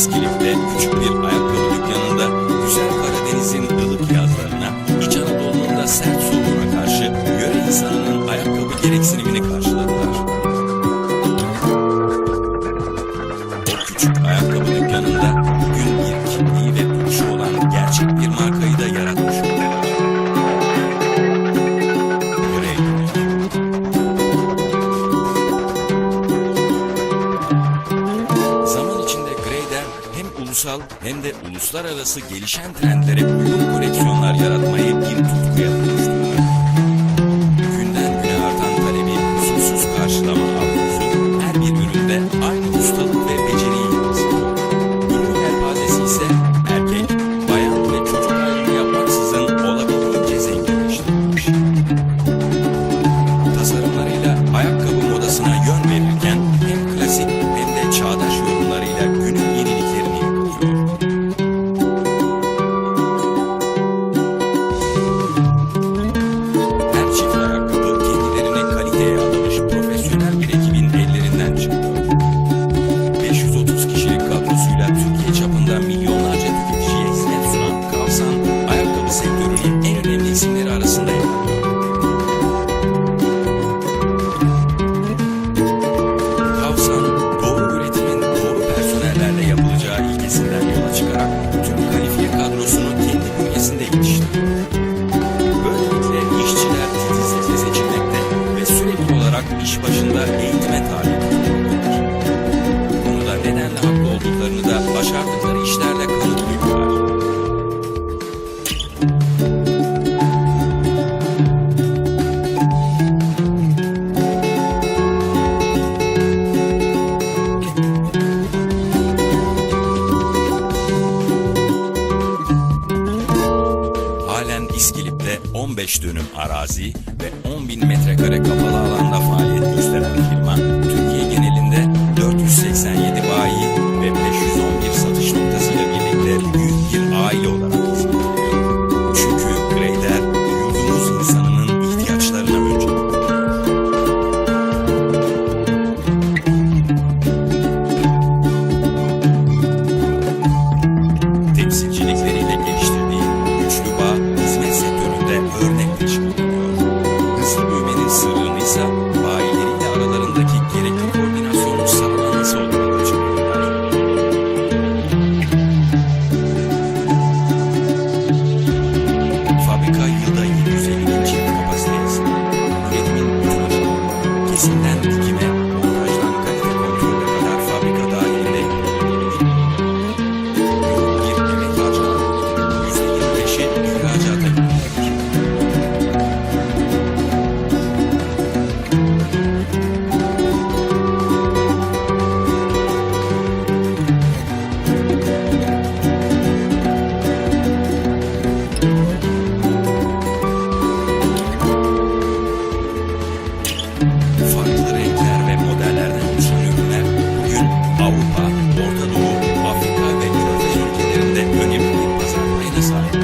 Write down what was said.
İskilip'te küçük bir ayakkabı dükkanında güzel Karadeniz'in ılık yazlarına, İç Anadolu'nun da sert soğuğuna karşı yöre insanının ayakkabı gereksinimini karşıladılar. O küçük ayakkabı dükkanında bugün bir kimliği ve duruşu olan gerçek bir markayı da yaratmış oldular. Ulusal hem de uluslararası gelişen trendlere uygun koleksiyonlar yaratmayı bir tutkuya dönüştürdü. Günden güne artan talebi kusursuz karşılama arzusu her bir üründe aynı ustalık ve beceriyi yansıtıyor. Ürün yelpazesi ise erkek, bayan ve çocuk ayrımı yapmaksızın olabildiğince zenginleştirilmiş. Tasarımlarıyla ayakkabı modasına yön verirken hem klasik hem de çağdaş yorumlarıyla günün yeniliklerini her çift ayakkabı kendilerine kaliteye adamış profesyonel bir ekibin ellerinden çıktı. 530 kişilik kadrosuyla Türkiye çapında milyonlarca tüketiciye hizmet sunan Kavsan, ayakkabı sektörünün en önemli isimleri arasında yer alıyor. Kavsan, doğru üretimin doğru personellerle yapılacağı ilkesinden yola çıkarak tüm kalifiye kadrosunu kendi bünyesinde yetiştiriyor. Böylelikle işçiler titizlikle seçilmekte ve sürekli olarak iş başında eğitime tabi tutulmaktadır. Bu konuda nedenle haklı olduklarını da başardıkları işlerle kanıtlıyorlar. Halen İskilip'te 15 dönüm arazi ve 10.000 metrekare kapalı alanda faaliyet gösteren firma, Türkiye genelinde 487 bayi ve 511 satış noktasıyla birlikte büyük bir aile olarak hizmet veriyor. Çünkü Greyder, yurdumuz insanının ihtiyaçlarına öncelik veriyor. Temsilcilikleriyle geliştirdiği güçlü bağ, hizmet sektöründe örnek teşkil ediyor. Hızlı büyümenin sırrını ise bayileriyle aralarındaki gerekli koordinasyonun sağlanması olduğunu açıklıyorlar. Fabrika yılda 750 bin çift kapasiteye sahip. Üretimin bütün aşamaları, kesimden dikime, montajdan kalite kontrolüne kadar fabrika dahilinde yapılabilir. Yoğun bir emek harcanan %25'i ihracata yöneliktir. Farklı renkler ve modellerden oluşan ürünler bugün Avrupa, Orta Doğu, Afrika ve Körfez ülkelerinde önemli bir pazar payına sahip.